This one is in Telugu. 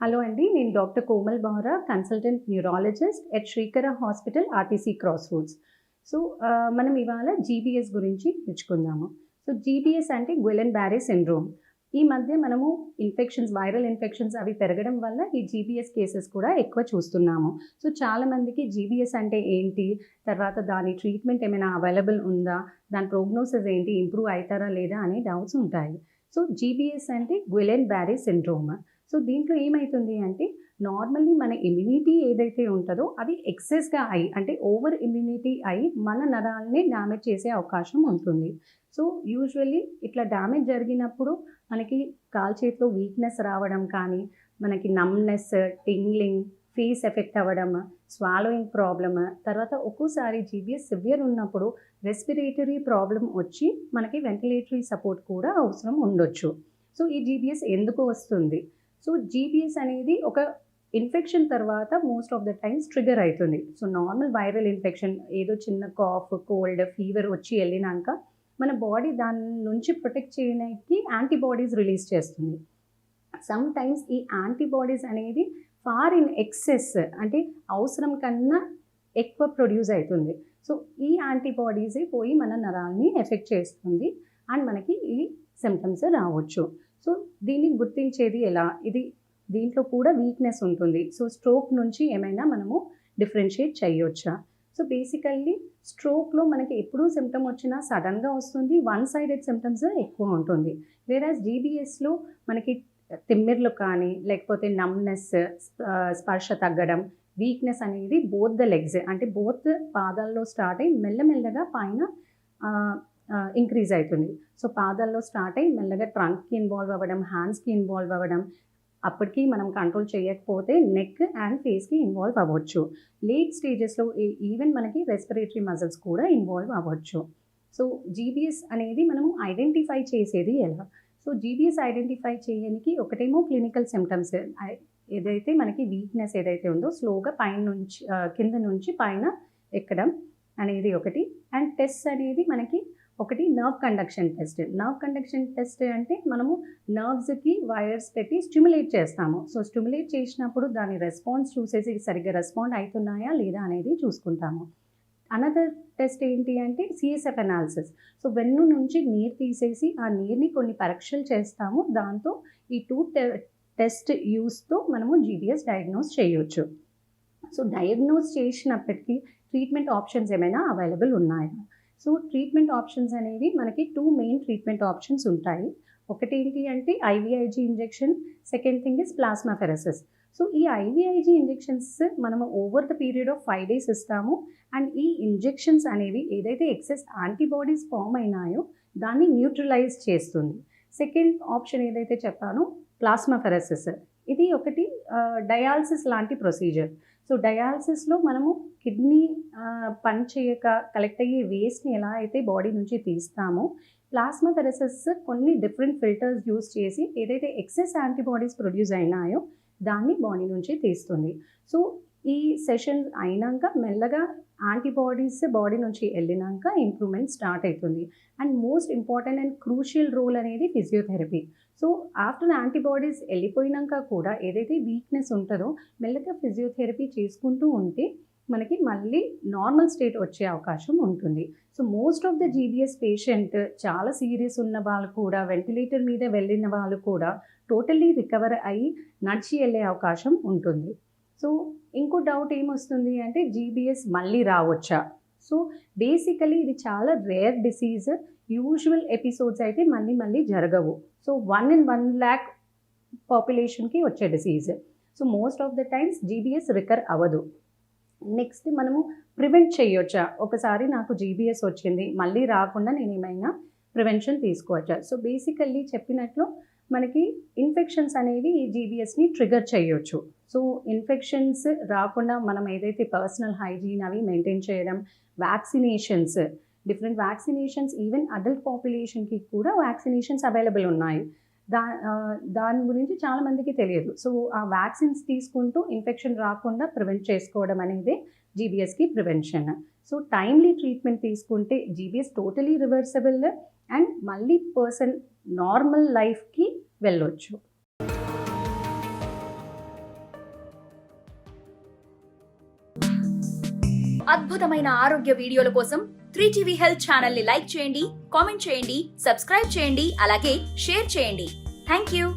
హలో అండి. నేను doctor Komal Bahra, consultant neurologist at Srikara hospital, RTC cross roads. So, మనం ఇవాళ జీబీఎస్ గురించి నేర్చుకుందాము. సో, జీబీఎస్ అంటే గ్వెలెన్ బ్యారే సిండ్రోమ్. ఈ మధ్య మనము వైరల్ ఇన్ఫెక్షన్స్ అవి పెరగడం వల్ల ఈ జీబీఎస్ కేసెస్ కూడా ఎక్కువ చూస్తున్నాము. సో, చాలామందికి జీబీఎస్ అంటే ఏంటి? తర్వాత దాని ట్రీట్మెంట్ ఏమైనా అవైలబుల్ ఉందా? దాని ప్రోగ్నోసిస్ ఏంటి? ఇంప్రూవ్ అయితారా లేదా? అనే డౌట్స్ ఉంటాయి. సో, జీబీఎస్ అంటే గ్వెలెన్ బ్యారే సిండ్రోమ్. సో, దీంట్లో ఏమైతుంది అంటే నార్మల్లీ మన ఇమ్యూనిటీ ఏదైతే ఉంటుందో అది ఎక్సెస్‌గా అంటే ఓవర్ ఇమ్యూనిటీ అయ్యి మన నరాల్ని డ్యామేజ్ చేసే అవకాశం ఉంటుంది. సో, యూజువల్లీ ఇట్లా డ్యామేజ్ జరిగినప్పుడు మనకి కాలు చేతిలో వీక్‌నెస్ రావడం కానీ, మనకి నమ్‌నెస్, టింగ్లింగ్, ఫేస్ ఎఫెక్ట్ అవ్వడం, స్వాలోయింగ్ ప్రాబ్లమ్, తర్వాత ఒక్కోసారి జీబీఎస్ సివియర్ ఉన్నప్పుడు రెస్పిరేటరీ ప్రాబ్లమ్ వచ్చి మనకి వెంటిలేటరీ సపోర్ట్ కూడా అవసరం ఉండొచ్చు. సో, ఈ జీబీఎస్ ఎందుకు వస్తుంది? సో, జీబీఎస్ అనేది ఒక ఇన్ఫెక్షన్ తర్వాత most of the times trigger అవుతుంది. సో, నార్మల్ వైరల్ ఇన్ఫెక్షన్ ఏదో చిన్న కాఫ్, కోల్డ్, ఫీవర్ వచ్చి వెళ్ళినాక మన బాడీ దాని నుంచి ప్రొటెక్ట్ చేయడానికి యాంటీబాడీస్ రిలీజ్ చేస్తుంది. సమ్ టైమ్స్ ఈ యాంటీబాడీస్ అనేది ఫార్ ఇన్ ఎక్సెస్ అంటే అవసరం కన్నా ఎక్కువ ప్రొడ్యూస్ అవుతుంది. సో, ఈ యాంటీబాడీసే పోయి మన నరాల్ని ఎఫెక్ట్ చేస్తుంది అండ్ మనకి ఈ సిమ్టమ్స్ రావచ్చు. సో, దీన్ని గుర్తించేది ఎలా? దీంట్లో కూడా వీక్‌నెస్ ఉంటుంది. సో, స్ట్రోక్ నుంచి ఏమైనా మనము డిఫరెన్షియేట్ చేయొచ్చా? సో, బేసికల్లీ స్ట్రోక్‌లో మనకి ఎప్పుడు సిమ్టమ్ వచ్చినా సడన్‌గా వస్తుంది. వన్ సైడెడ్ సిమ్టమ్స్ ఎక్కువ ఉంటుంది. వేరాజ్ జీబీఎస్‌లో మనకి తిమ్మిర్లు కానీ, లేకపోతే నమ్‌నెస్, స్పర్శ తగ్గడం, వీక్‌నెస్ అనేది బోత్ ద లెగ్స్ అంటే బోత్ పాదాల్లో స్టార్ట్ అయ్యి మెల్లమెల్లగా పైన ఇంక్రీజ్ అవుతుంది. సో, పాదాల్లో స్టార్ట్ అయ్యి మెల్లగా ట్రంక్‌కి ఇన్వాల్వ్ అవ్వడం, హ్యాండ్స్‌కి ఇన్వాల్వ్ అవ్వడం, అప్పటికి మనం కంట్రోల్ చేయకపోతే నెక్ అండ్ ఫేస్‌కి ఇన్వాల్వ్ అవ్వచ్చు. లేట్ స్టేజెస్‌లో ఈవెన్ మనకి రెస్పిరేటరీ మజిల్స్ కూడా ఇన్వాల్వ్ అవ్వచ్చు. సో, జీబీఎస్ అనేది మనము ఐడెంటిఫై చేసేది ఎలా? సో, జీబీఎస్ ఐడెంటిఫై చేయడానికి ఒకటేమో క్లినికల్ సిమ్టమ్స్ ఏదైతే మనకి వీక్‌నెస్ ఏదైతే ఉందో స్లోగా కింద నుంచి పైన ఎక్కడం అనేది ఒకటి. అండ్ టెస్ట్ అనేది మనకి ఒకటి nerve conduction test. Nerve conduction test అంటే మనము నర్వ్స్‌కి వైర్స్ పెట్టి స్టిమ్యులేట్ చేస్తాము. సో, స్టిమ్యులేట్ చేసినప్పుడు దాని రెస్పాన్స్ చూసేసి సరిగ్గా రెస్పాండ్ అవుతున్నాయా లేదా అనేది చూసుకుంటాము. అనదర్ టెస్ట్ ఏంటి అంటే సీఎస్ఎఫ్ అనాలిసిస్. సో, వెన్ను నుంచి నీరు తీసేసి ఆ నీరుని కొన్ని పరీక్షలు చేస్తాము. దాంతో ఈ 2 టెస్ట్ యూస్‌తో మనము జీబీఎస్ డయాగ్నోస్ చేయొచ్చు. సో, డయాగ్నోస్ చేసినప్పటికీ ట్రీట్మెంట్ ఆప్షన్స్ ఏమైనా అవైలబుల్ ఉన్నాయా? సో, ట్రీట్మెంట్ ఆప్షన్స్ అనేవి మనకి 2 మెయిన్ ట్రీట్మెంట్ ఆప్షన్స్ ఉంటాయి. ఒకటేంటి అంటే IVIG injection, second thing is plasmapheresis. So, ఈ ఐవీఐజీ ఇంజెక్షన్స్ మనము over the period of 5 days ఇస్తాము. అండ్ ఈ ఇంజెక్షన్స్ అనేవి ఏదైతే ఎక్సెస్ యాంటీబాడీస్ ఫామ్ అయినాయో దాన్ని న్యూట్రలైజ్ చేస్తుంది. సెకండ్ ఆప్షన్ ఏదైతే చెప్పానో ప్లాస్మాఫెరెసిస్. ఇది ఒకటి డయాలసిస్ లాంటి ప్రొసీజర్. సో, డయాలసిస్‌లో మనము కిడ్నీ పని చేయక కలెక్ట్ అయ్యే వేస్ట్‌ని ఎలా అయితే బాడీ నుంచి తీస్తామో, ప్లాస్మాఫెరెసిస్ కొన్ని డిఫరెంట్ ఫిల్టర్స్ యూజ్ చేసి ఏదైతే ఎక్సెస్ యాంటీబాడీస్ ప్రొడ్యూస్ అయినాయో దాన్ని బాడీ నుంచి తీస్తుంది. సో, ఈ సెషన్ అయినాక మెల్లగా యాంటీబాడీస్ బాడీ నుంచి వెళ్ళినాక ఇంప్రూవ్‌మెంట్ స్టార్ట్ అవుతుంది. And most important and crucial role అనేది ఫిజియోథెరపీ. సో, ఆఫ్టర్ యాంటీబాడీస్ వెళ్ళిపోయినాక కూడా ఏదైతే వీక్‌నెస్ ఉంటుందో మెల్లగా ఫిజియోథెరపీ చేసుకుంటూ ఉంటే మనకి మళ్ళీ నార్మల్ స్టేట్ వచ్చే అవకాశం ఉంటుంది. So, most of the GBs patient చాలా సీరియస్ ఉన్న వాళ్ళు కూడా వెంటిలేటర్ మీద వెళ్ళిన వాళ్ళు కూడా టోటల్లీ రికవర్ అయ్యి నడిచి వెళ్ళే అవకాశం ఉంటుంది. సో, ఇంకో డౌట్ ఏమొస్తుంది అంటే జీబీఎస్ మళ్ళీ రావచ్చా? సో, బేసికలీ ఇది చాలా రేర్ డిసీజ్. యూజువల్ ఎపిసోడ్స్ అయితే మళ్ళీ జరగవు. సో, 1 in 1 lakh పాపులేషన్‌కి వచ్చే disease. So, most of the times GBs రికర్ అవ్వదు. నెక్స్ట్ మనము ప్రివెంట్ చేయొచ్చా? ఒకసారి నాకు జీబీఎస్ వచ్చింది, మళ్ళీ రాకుండా నేనేమైనా ప్రివెన్షన్ తీసుకోవచ్చా? సో, బేసికల్లీ చెప్పినట్లు మనకి ఇన్ఫెక్షన్స్ అనేవి ఈ జీబీఎస్‌ని ట్రిగ్గర్ చేయొచ్చు. సో, ఇన్ఫెక్షన్స్ రాకుండా మనం ఏదైతే పర్సనల్ హైజీన్ అవి మెయింటైన్ చేయడం, vaccinations, different vaccinations even adult పాపులేషన్‌కి కూడా వ్యాక్సినేషన్స్ అవైలబుల్ ఉన్నాయి. దాని గురించి చాలామందికి తెలియదు. సో, ఆ వ్యాక్సిన్స్ తీసుకుంటూ ఇన్ఫెక్షన్ రాకుండా ప్రివెంట్ చేసుకోవడం అనేది జీబీఎస్‌కి ప్రివెన్షన్. సో, టైమ్లీ ట్రీట్మెంట్ తీసుకుంటే జీబీఎస్ టోటలీ రివర్సబుల్ అండ్ మళ్ళీ పర్సన్ నార్మల్ లైఫ్‌కి వెళ్ళొచ్చు. అద్భుతమైన ఆరోగ్య వీడియోల కోసం 3TV హెల్త్ ఛానల్ ని లైక్ చేయండి, కామెంట్ చేయండి, సబ్స్క్రైబ్ చేయండి, అలాగే షేర్ చేయండి. Thank you.